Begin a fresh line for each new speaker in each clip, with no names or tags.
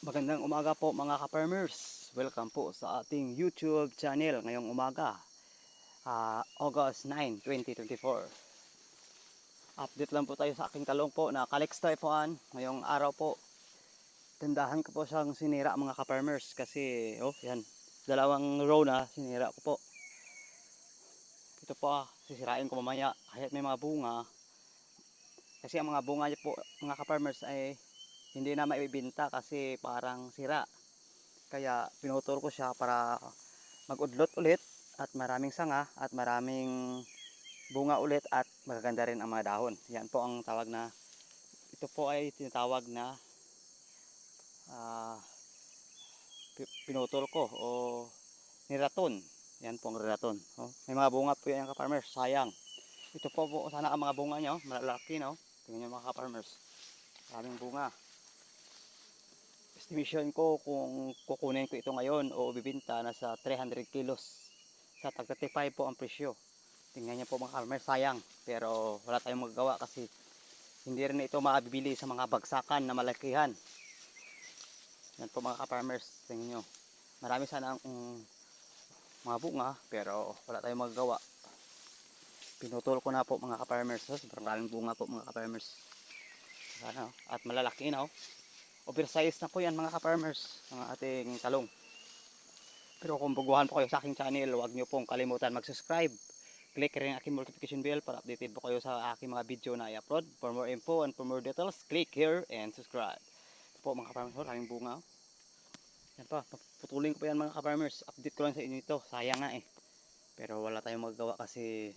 Magandang umaga po mga ka-farmers. Welcome po sa ating YouTube channel ngayong umaga, August 9, 2024. Update lang po tayo sa aking talong po na Calyx Type 1. Ngayong araw po, tindahan ko po siyang sinira mga ka-farmers kasi, yan, dalawang row na sinira ko po. Ito po, sisirain ko mamaya kahit may mga bunga. Kasi ang mga bunga niya po mga ka-farmers ay hindi na maibibenta kasi parang sira. Kaya pinutol ko siya para mag-udlot ulit at maraming sanga at maraming bunga ulit at magaganda rin ang mga dahon. Yan po ang tawag na, ito po ay tinatawag na pinutol ko o niraton. Yan po ang niraton. May mga bunga po yan ka-farmers, sayang. Ito po sana ang mga bunga nyo, malalaki no. Tingnan nyo mga ka-farmers, maraming bunga. Estimation ko kung kukunin ko ito ngayon o bibinta nasa 300 kilos. Sa tag 35 po ang presyo. Tingnan niyo po mga farmers, sayang. Pero wala tayong magagawa kasi hindi rin ito makabibili sa mga bagsakan na malakihan. Yan po mga farmers, tingnan niyo. Marami sana ang mga bunga pero wala tayong magagawa. Pinutol ko na po mga farmers. Sobrang daming bunga po mga farmers. Sana, at malalaki na oversize na po yan mga ka-farmers ng ating talong. Pero kung baguhan po kayo sa aking channel, huwag nyo pong kalimutan mag-subscribe. Click rin ang aking notification bell para updated po kayo sa aking mga video na i-upload. For more info and for more details, click here and subscribe. Ito po mga ka-farmers, maraming bunga. Yan pa, putulin ko po yan mga ka-farmers. Update ko lang sa inyo ito, sayang nga pero wala tayong magagawa kasi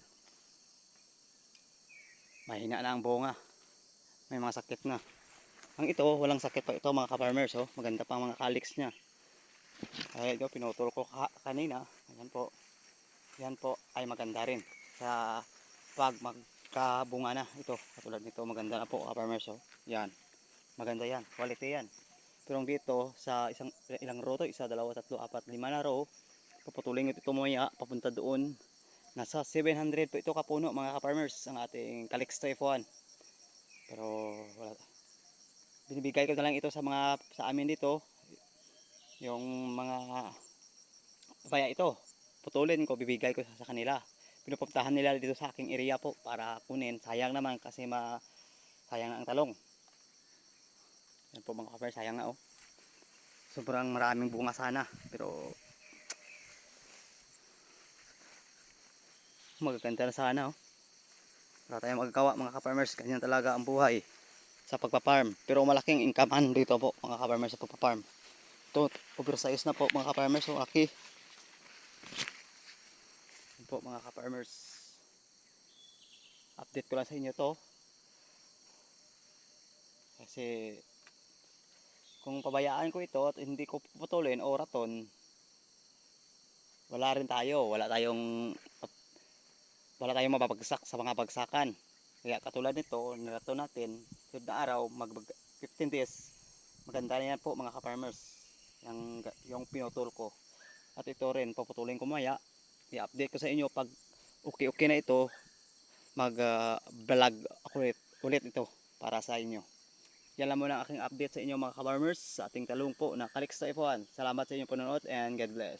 mahina na ang bunga. May mga sakit na. Ang ito, walang sakit pa ito mga ka-farmers. Maganda pa ang mga calyx niya. Ay, ito, pinutol ko kanina. Ayan po. Yan po ay maganda rin. Sa pag magkabunga na. Ito, katulad nito, maganda na po ka-farmers. Yan. Maganda yan. Quality yan. Pero dito, sa ilang row to, isa, dalawa, tatlo, apat, lima na row, paputulin ito maya, papunta doon. Nasa 700 po ito kapuno mga ka-farmers. Ang ating Calyx Type 1. Pero wala, binibigay ko na lang ito sa amin dito yung mga kaya ito putulin ko, bibigay ko sa kanila, pinupuntahan nila dito sa aking area po para kunin, sayang naman kasi sayang na ang talong. Yan po mga kapar, sayang na sobrang maraming bunga sana pero magaganda na sana wala tayong magagawa mga ka-farmers, ganyan talaga ang buhay sa pagpa-farm. Pero malaking income dito po mga ka-farmers sa pagpa-farm. Ito, oversize na po mga ka-farmers, laki. Yan po mga ka-farmers. Update ko lang sa inyo to. Kasi kung pabayaan ko ito at hindi ko puputulin o raton, wala tayong mababagsak sa mga bagsakan. Kaya katulad nito, niraton natin, sunod na araw, 15 days, maganda na yan po mga ka-farmers, yung pinutol ko. At ito rin, puputulin ko maya, i-update ko sa inyo pag okay na ito, mag-vlog ako ulit ito para sa inyo. Yan lang muna ang aking update sa inyo mga ka-farmers sa ating talong po na Calyx Type 1. Salamat sa inyong panonood and God bless.